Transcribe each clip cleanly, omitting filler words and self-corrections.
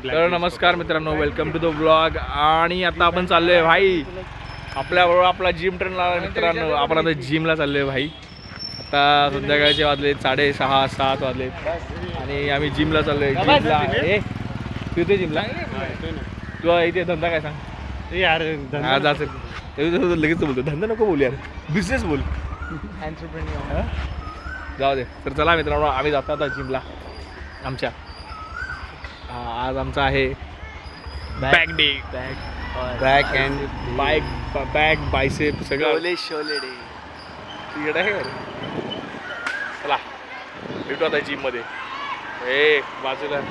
तर नमस्कार मित्रांनो, वेलकम टू द ब्लॉग. आणि आता आपण चाललोय भाई आपल्याबरोबर आपला जिम ट्रेनला. मित्रांनो आपण आता जिमला चाललोय भाई. आता संध्याकाळचे वाजले 6:30-7 वाजले आणि आम्ही जिमला चाललोय. जिमला तू इथे जिमला तुला इथे धंदा काय सांग यार लगेच बोलतो. धंदा नको बोल यार, बिझनेस बोल. जाऊ दे. तर चला मित्रांनो, आम्ही जातो आता जिमला आमच्या. आज आमचा आहे back day. Back and back bicep सगळं शोले डे. तिकडे आहे. चला भेटू आता जिम मध्ये. ए बाजूला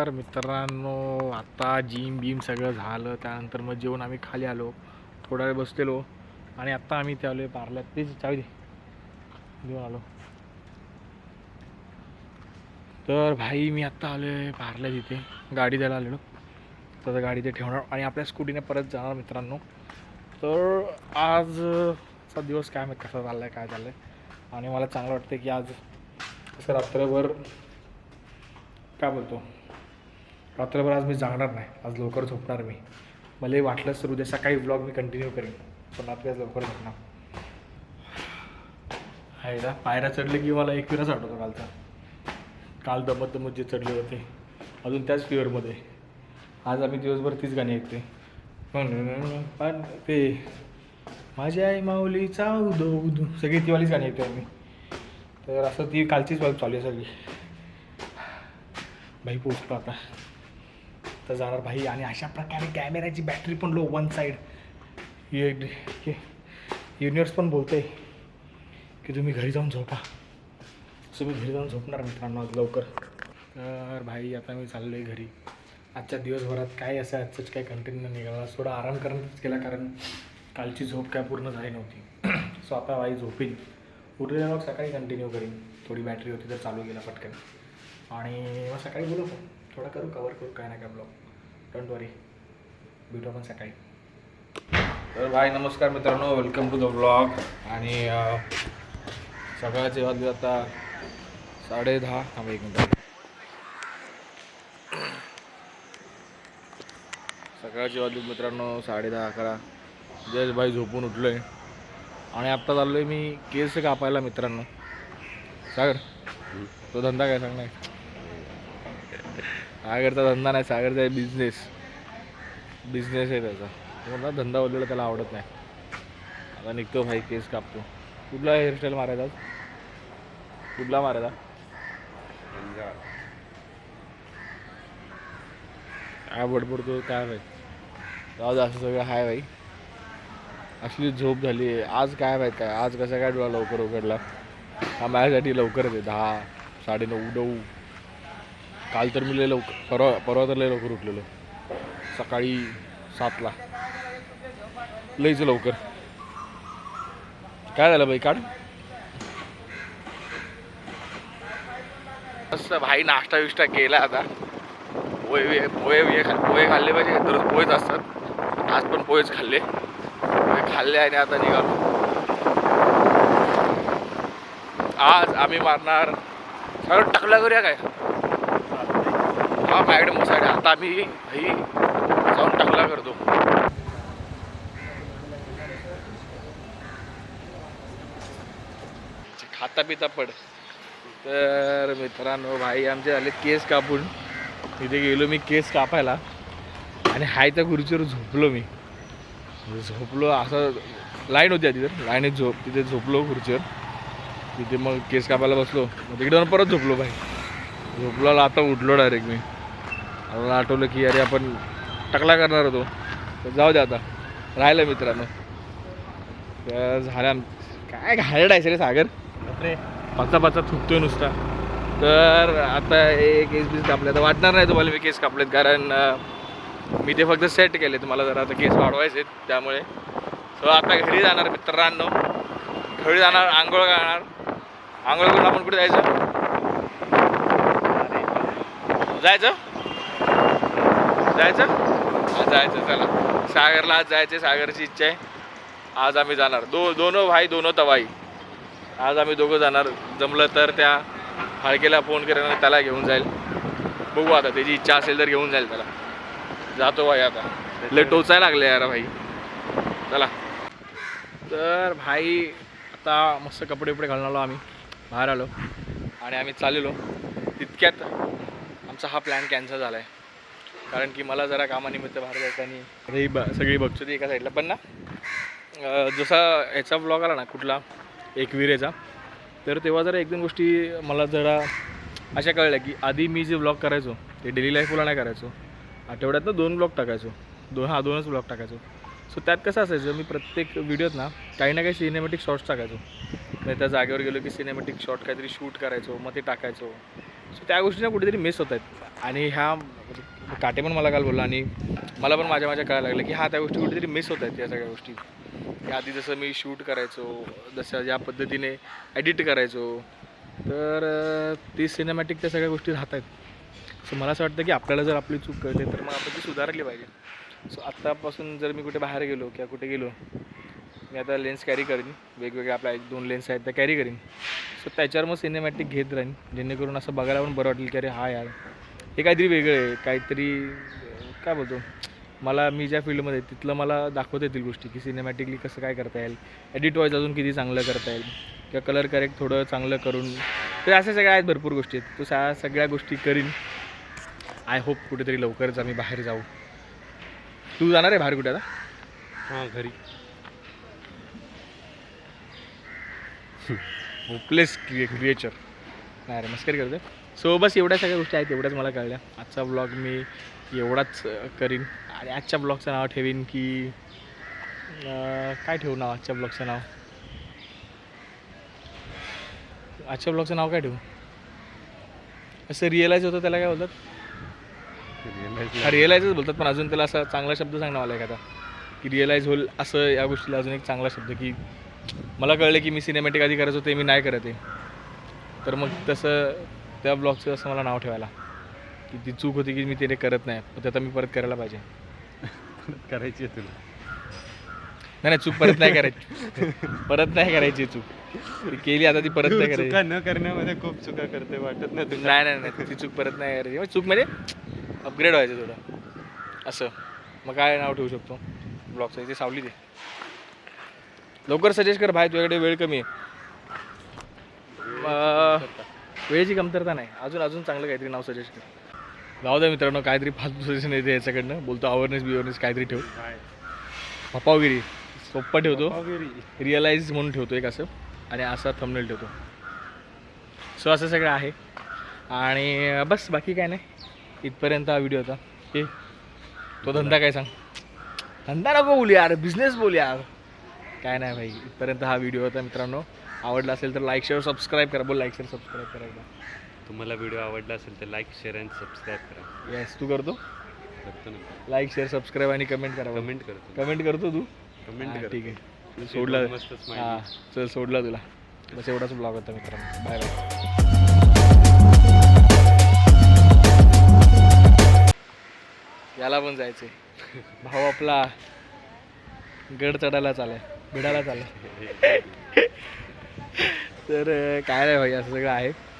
मित्रांनो, आता जिम बीम सगळं झालं. त्यानंतर मग जेवण आम्ही खाली आलो, थोडा वेळ बसलेलो आणि आत्ता आम्ही ते आलो आहे पार्ल्यात. तेच चावी दे जेवण आलो. तर भाई मी आत्ता आलो आहे पार्ल्यात. इथे गाडी द्यायला आलेलो. तर गाडी ते ठेवणार आणि आपल्या स्कूटीने परत जाणार मित्रांनो. तर आजचा दिवस काय माहीत कसा चालला आहे, काय चाललं आहे. आणि मला चांगलं वाटतं की आज असं रात्रभर काय बोलतो, रात्रभर आज मी जागणार नाही. आज लवकर झोपणार मी. मला वाटलंच तर उद्या सकाळी व्लॉग मी कंटिन्यू करेन, पण रात्री आज लवकर झोपणार आहे ना. पायऱ्या चढले की मला एक विराच आठवतो कालचा. काल दमत दमत जे चढले होते अजून त्याच फ्लेवरमध्ये. आज आम्ही दिवसभर तीच गाणी ऐकते. पण ते माझी आई माऊलीचा उदो उदो सगळी तीवालीच गाणी ऐकते आम्ही. तर असं ती कालचीच बाब चालू आहे सगळी. भाई पोचतो आता तर जाणार भाई. आणि अशा प्रकारे कॅमेऱ्याची बॅटरी पण लो, वन साईड. युनिवर्स पण बोलते की तुम्ही घरी जाऊन झोपा. सो मी घरी जाऊन झोपणार मित्रांनो आज लवकर. तर भाई आता मी चाललो आहे घरी. आजच्या दिवसभरात काय असं आजच काय कंटिन्यू निघाला. थोडा आराम करणंच केला कारण कालची झोप काय पूर्ण झाली नव्हती. सो आता भाई झोपेन. उरलेला मग सकाळी कंटिन्यू करीन. थोडी बॅटरी होती तर चालू गेला पटकन. आणि मग सकाळी बोलू थोडा करू कवर करू काय नाही काय ब्लॉग. डोंट वरी, भेटू आपण सकाळी. तर भाई नमस्कार मित्रांनो, वेलकम टू द ब्लॉग. आणि सकाळचे वाजले आता 10:30. थांबा एक मिनिट. सकाळचे वाजले मित्रांनो 10:30-11. जस्ट भाई झोपून उठलो आहे आणि आत्ता चाललो आहे मी केस कापायला मित्रांनो. सागर तो धंदा काय सांगणार? सागरचा धंदा नाही, सागरचा आहे बिझनेस आहे त्याचा. मला धंदा बोललेला त्याला आवडत नाही. आता निघतो भाई, केस कापतो. कुठला हेअरस्टाईल मारायचा आज? कुठला मारायचा? काय बडबडतो काय भाई. जाऊ दे, असं सगळं हाय भाई. असली झोप झाली आहे आज. काय माहीत काय आज कसा काय डोळा लवकर उघडला. हा माझ्यासाठी लवकरच आहे. 10, 9:30. काल तर मी लय लवकर, परवा तर लय लवकर उठलेलो. सकाळी 7ला लईच लवकर. काय झालं बाई? काढ मस्त भाई. नाश्ता विष्टा केला आता. पोहे खाल्ले पाहिजे. दररोज पोहेच असतात. आज पण पोहेच खाल्ले आणि आता निघालो. आज आम्ही मारणार सगळं टकला करूया काय. हा माझ्याकडे मोसाड आहे. आता आम्ही भाई जाऊन टकला करतो. खाता पिता पड. तर मित्रांनो भाई आमचे झाले केस कापून. तिथे गेलो मी केस कापायला आणि हाय त्या खुर्चीवर झोपलो मी. झोपलो असं लाईन होती तिथे, लाईनीत तिथे झोपलो खुर्चीवर. तिथे मग केस कापायला बसलो. मग तिकडे परत झोपलो भाई. झोपलो आता उठलो डायरेक्ट मी. मला आठवलं की अरे आपण टकला करणार होतो. तर जाऊ दे आता राहिलं मित्रांनो. तर झाल्या काय घालडायचं रे सागर. पाचा थुकतोय नुसता. तर आता केस बीस कापले तर वाटणार नाही तुम्हाला मी केस कापलेत, कारण मी ते फक्त सेट केलेत. मला जरा आता केस वाढवायचे त्यामुळे सो आता घरी जाणार मित्रांनो, घरी जाणार, आंघोळ करणार, आंघोळ करून आपण कुठे जायचं जायचं जायचं जायचं चला सागरला आज जायचं, सागरची इच्छा आहे. आज आम्ही जाणार दोनो भाई दोनो तवाई. आज आम्ही दोघं जाणार, जमलं तर त्या फाळकेला फोन करेन, त्याला घेऊन जाईल. बघू आता त्याची इच्छा असेल तर घेऊन जाईल त्याला. जातो भाई आता, लय टोचायला लागले यार भाई. चला तर भाई आता मस्त कपडे बिपडे घालून आलो, आम्ही बाहेर आलो आणि आम्ही चाललेलो. तितक्यात आमचा हा प्लॅन कॅन्सल झाला आहे, कारण की मला जरा कामानिमित्त बाहेर जायचं आणि सगळी बघतो ती एका साईडला. पण ना जसा ह्याचा ब्लॉग आला ना कुठला एकविरेचा, तर तेव्हा जरा एक दोन गोष्टी मला जरा अशा कळल्या की आधी मी जे ब्लॉग करायचो ते डेली लाईफला नाही करायचो, आठवड्यातनं 2 ब्लॉग टाकायचो, 2च ब्लॉग टाकायचो. सो त्यात कसं असायचं, मी प्रत्येक व्हिडिओत ना काही सिनेमॅटिक शॉर्ट्स टाकायचो. मी त्या जागेवर गेलो की सिनेमॅटिक शॉर्ट काहीतरी शूट करायचो, मग ते टाकायचो. सो त्या गोष्टी ना कुठेतरी मिस होत आहेत. आणि ह्या काटे पण मला काल बोलला आणि मला पण माझ्या कळायला लागलं की त्या गोष्टी कुठेतरी मिस होत आहेत. या सगळ्या गोष्टी की आधी जसं मी शूट करायचो, जसं ज्या पद्धतीने एडिट करायचो, तर ती सिनेमॅटिक त्या सगळ्या गोष्टी राहत आहेत. सो मला असं वाटतं की आपल्याला जर आपली चूक कळते तर मग आपण ती सुधारली पाहिजे. सो आत्तापासून जर मी कुठे बाहेर गेलो किंवा कुठे गेलो, मी आता लेन्स कॅरी करीन, वेगवेगळ्या आपल्या 1-2 लेन्स आहेत त्या कॅरी करीन. सो त्याच्यावर मग सिनेमॅटिक घेत राहीन, जेणेकरून असं बघायला पण बरं वाटेल की अरे हा यार हे काहीतरी वेगळं आहे, काहीतरी काय बोलतो, मला मी ज्या फील्डमध्ये तिथलं मला दाखवता येतील गोष्टी की सिनेमॅटिकली कसं काय करता येईल, एडिट वाईज अजून किती चांगलं करता येईल किंवा कलर करेक्ट थोडं चांगलं करून. तर अशा सगळ्या आहेत, भरपूर गोष्टी आहेत. तो सगळ्या गोष्टी करीन. आय होप कुठेतरी लवकरच आम्ही बाहेर जाऊ. तू जाणार आहे बाहेर कुठे आता? हां, घरी. होपलेस क्रिएचर नाही रे, मस्करी करतो. सो बस एवढ्या सगळ्या गोष्टी आहेत, एवढ्याच मला कळल्या. आजचा ब्लॉग मी एवढाच करीन आणि आजच्या ब्लॉगचं नाव ठेवीन की काय ठेवू नाव आजच्या ब्लॉगचं नाव? आजच्या ब्लॉगचं नाव काय ठेवू? असं रिअलाईज होतं त्याला काय बोलतात? रिअलाईजच बोलतात, पण अजून त्याला असा चांगला शब्द सांग ना मला एखादा की रिअलाईज होईल असं. या गोष्टीला अजून एक चांगला शब्द की मला कळलं की मी सिनेमॅटिक आधी करायचो ते मी नाही करत आहे, तर मग तसं त्या ब्लॉगचं असं मला नाव ठेवायला की ती चूक होती की मी ते करत नाही, पण आता मी परत करायला पाहिजे. करायची आहे तुला? नाही चूक परत नाही करायची, परत नाही करायची चूक केली, आता ती परत नाही करायची. चुका न करण्यामध्ये खूप चुका करते, वाटत नाही तुला? नाही ती चूक परत नाही करायची. चूक म्हणजे अपग्रेड व्हायचं थोडं असं. मग काय नाव ठेवू शकतो ब्लॉगचं? इथे सावली दे, लवकर सजेस्ट कर भाई, तुझ्याकडे वेळ कमी आहे. वेळेची कमतरता नाही, अजून चांगलं काहीतरी नाव सजेस्ट कर. जाऊ द्या मित्रांनो, काहीतरी फालतू सजेशन येते याच्याकडनं. बोलतो अवेअरनेस काहीतरी ठेव, पपावगिरी सोप्पा ठेवतो, रिअलाईज म्हणून ठेवतो एक असं, आणि असा थंबनेल ठेवतो. सो असं सगळं आहे आणि बस बाकी काय नाही. इथपर्यंत हा व्हिडिओ होता. तो धंदा काय सांग? धंदा नको बोलू यार, बिझनेस बोल यार. काय नाही भाई, इथपर्यंत हा व्हिडिओ होता मित्रांनो. आवडला असेल तर लाईक शेअर सबस्क्राईब करा. बोल लाईक शेअर सबस्क्राईब करायला. तुम्हाला व्हिडिओ आवडला असेल तर लाईक शेअर आणि सबस्क्राईब करा. येस, तू करतो करतो ना. लाईक शेअर सबस्क्राईब आणि कमेंट करा. कमेंट करतो. कमेंट करतो तू? कमेंट कर. ठीक आहे, सोडला. हां चल, सोडला तुला. बस एवढाच ब्लॉग होता मित्रांनो. Bye bye. याला पण जायचंय, भाऊ आपला गड चढायला चालाय, भिडायला चालाय. तर काय नाही भाई, असं सगळं आहे.